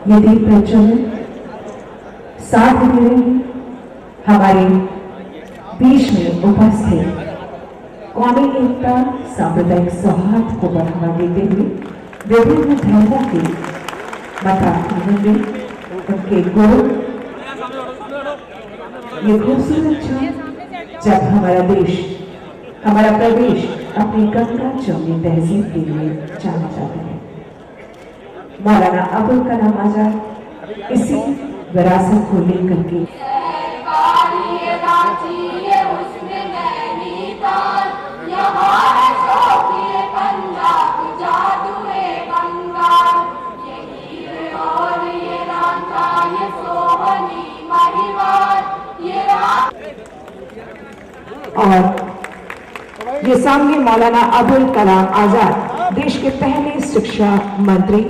ये दीप प्रज्वलन साथ में हमारे बीच में उपस्थित कौमी एकता सांप्रदायिक सौहार्द को बढ़ावा देते हुए विभिन्न धर्मों के मतानुयायी उनके गुरु ये खूबसूरत क्षण जब हमारा देश हमारा प्रदेश अपनी गंगा जमुनी तहजीब के लिए जाना जाता है। मौलाना अबुल कलाम आजाद इसी विरासत को लेकर के और ये सामने मौलाना अबुल कलाम आजाद देश के पहले शिक्षा मंत्री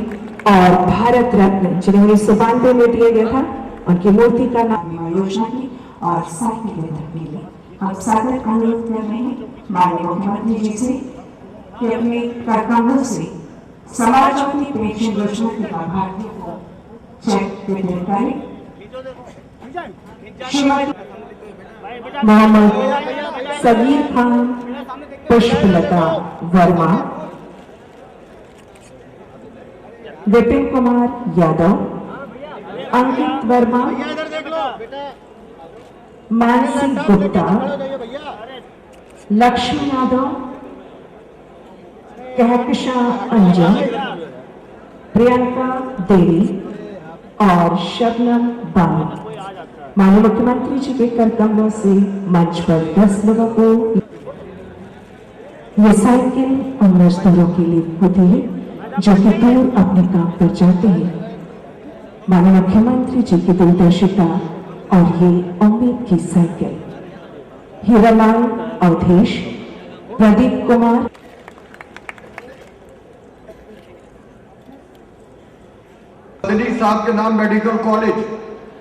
और भारत रत्न जिन्हें 1992 में दिया गया था, उनकी मूर्ति का नाम योजना की और साइकिल वितरण के लिए हम सादर अनुरोध कर रहे हैं माननीय मुख्यमंत्री जी से कि अपने कार्यक्रमों से समाजवादी पेंशन योजना के लाभार्थियों को चेक वितरण करें। श्रीमती मोहम्मद सगीर खान, पुष्पलता वर्मा, विपिन कुमार यादव, अंकित वर्मा, मानसी गुप्ता, लक्ष्मी यादव, कहकशां अंजुम, प्रियंका देवी और शबनम बानी माननीय मुख्यमंत्री जी के कर कमलों से मंच पर 10 लोगों को ये साइकिल उन मजदूरों के लिए होती है जो कि दूर अपने काम पर जाते हैं। माननीय मुख्यमंत्री जी की दूरदर्शिता और ये उम्मीद की साइकिल हीरालाल अवधेश, प्रदीप कुमार, साहब के नाम मेडिकल कॉलेज,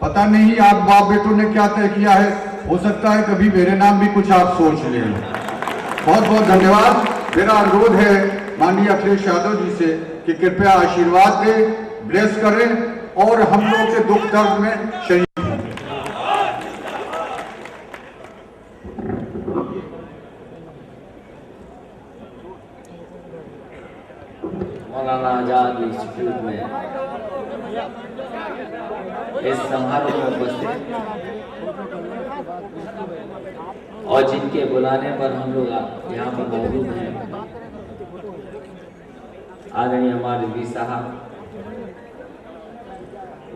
पता नहीं आप बाप बेटों ने क्या तय किया है, हो सकता है कभी मेरे नाम भी कुछ आप सोच लें। बहुत बहुत धन्यवाद। मेरा अनुरोध है माननीय अखिलेश यादव जी से कि कृपया आशीर्वाद दें, ब्लेस करें और हम लोग के दुख दर्द में शरीक मौलाना आजाद इंस्टीट्यूट में इस समारोह में उपस्थित और जिनके बुलाने पर हम लोग यहाँ पर मौजूद हैं, आदरणीय हमारे वी साहब,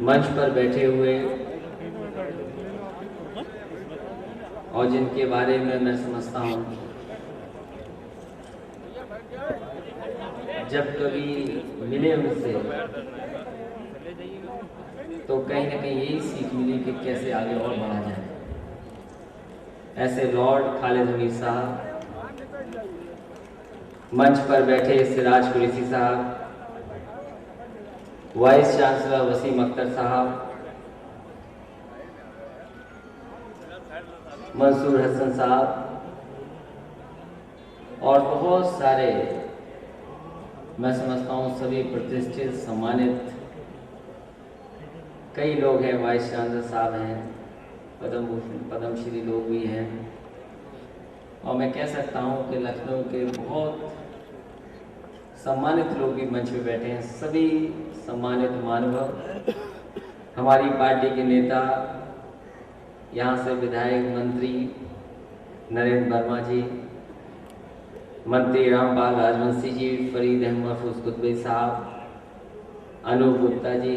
मंच पर बैठे हुए और जिनके बारे में मैं समझता हूँ जब कभी मिले उनसे तो कहीं ना कहीं यही सीख मिली कि कैसे आगे और बढ़ा जाए। ऐसे लॉर्ड खालिद हमीद साहब, मंच पर बैठे सिराज कुरैशी साहब, वाइस चांसलर वसीम अख्तर साहब, मंसूर हसन साहब और बहुत सारे मैं समझता हूँ सभी प्रतिष्ठित सम्मानित कई लोग हैं, वाइस चांसलर साहब हैं, पद्मश्री लोग भी हैं और मैं कह सकता हूँ कि लखनऊ के बहुत सम्मानित लोग भी मंच पे बैठे हैं। सभी सम्मानित महानुभाव, हमारी पार्टी के नेता, यहाँ से विधायक मंत्री नरेंद्र वर्मा जी, मंत्री रामपाल राजवंशी जी, फरीद अहमद महफूज कुतुबी साहब, अनूप गुप्ता जी,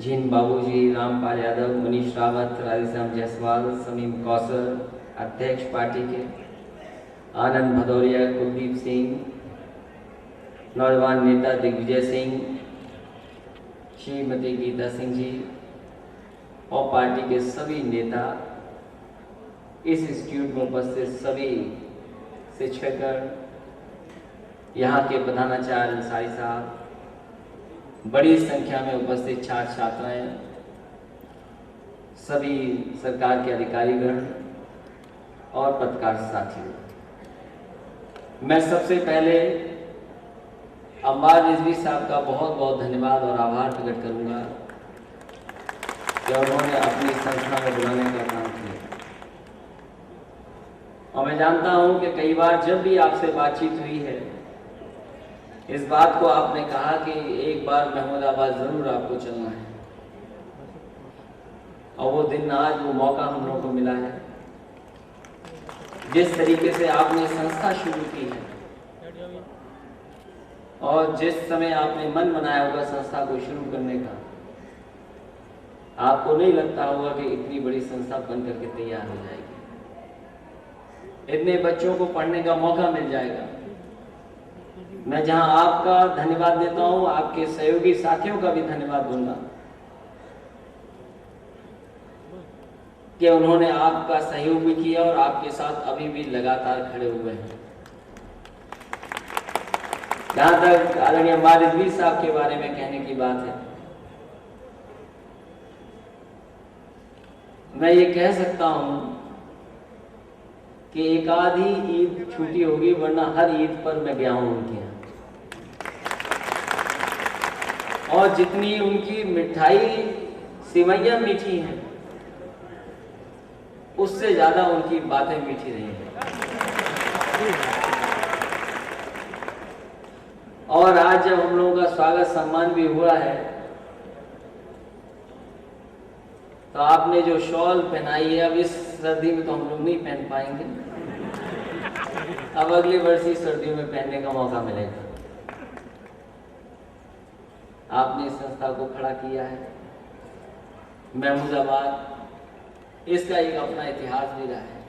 झीन बाबू जी, रामपाल यादव, मनीष रावत, राधेश्याम जायसवाल, समीम कौसर, अध्यक्ष पार्टी के, आनंद भदौरिया, कुलदीप सिंह, नौजवान नेता दिग्विजय सिंह, श्रीमती गीता सिंह जी और पार्टी के सभी नेता, इस इंस्टीट्यूट में उपस्थित सभी शिक्षकगण, यहाँ के प्रधानाचार्य अंसारी साहब, बड़ी संख्या में उपस्थित छात्र छात्राएं, सभी सरकार के अधिकारीगण और पत्रकार साथियों, मैं सबसे पहले अम्बार रिजवी साहब का बहुत बहुत धन्यवाद और आभार प्रकट करूंगा कि उन्होंने अपनी संस्था में बुलाने का काम किया। और मैं जानता हूं कि कई बार जब भी आपसे बातचीत हुई है, इस बात को आपने कहा कि एक बार महमूदाबाद जरूर आपको चलना है, और वो दिन आज वो मौका हम लोगों को मिला है। जिस तरीके से आपने संस्था शुरू की है और जिस समय आपने मन बनाया होगा संस्था को शुरू करने का, आपको नहीं लगता होगा कि इतनी बड़ी संस्था बन करके तैयार हो जाएगी, इतने बच्चों को पढ़ने का मौका मिल जाएगा। मैं जहां आपका धन्यवाद देता हूं, आपके सहयोगी साथियों का भी धन्यवाद दूंगा कि उन्होंने आपका सहयोग भी किया और आपके साथ अभी भी लगातार खड़े हुए हैं। जहां तक आदरणीय अम्बार रिजवी साहब के बारे में कहने की बात है, मैं ये कह सकता हूं कि एक आधी ईद छुट्टी होगी, वरना हर ईद पर मैं गया हूं उनके यहाँ। और जितनी उनकी मिठाई सिवैयां मीठी हैं, उससे ज्यादा उनकी बातें मीठी रही हैं। और आज जब हम लोगों का स्वागत सम्मान भी हुआ है, तो आपने जो शॉल पहनाई है, अब इस सर्दी में तो हम लोग नहीं पहन पाएंगे, अब अगले वर्ष ही सर्दियों में पहनने का मौका मिलेगा। आपने इस संस्था को खड़ा किया है। महमूदाबाद, इसका एक अपना इतिहास भी रहा है।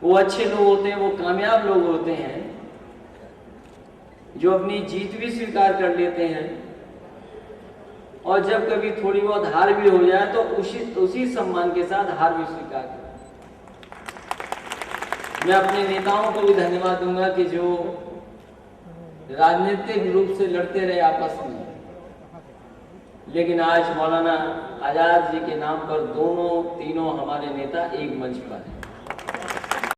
वो अच्छे लोग होते हैं, वो कामयाब लोग होते हैं जो अपनी जीत भी स्वीकार कर लेते हैं, और जब कभी थोड़ी बहुत हार भी हो जाए तो उसी सम्मान के साथ हार भी स्वीकार करें। मैं अपने नेताओं को भी धन्यवाद दूंगा कि जो राजनीतिक रूप से लड़ते रहे आपस में, लेकिन आज मौलाना आजाद जी के नाम पर दोनों तीनों हमारे नेता एक मंच पर हैं।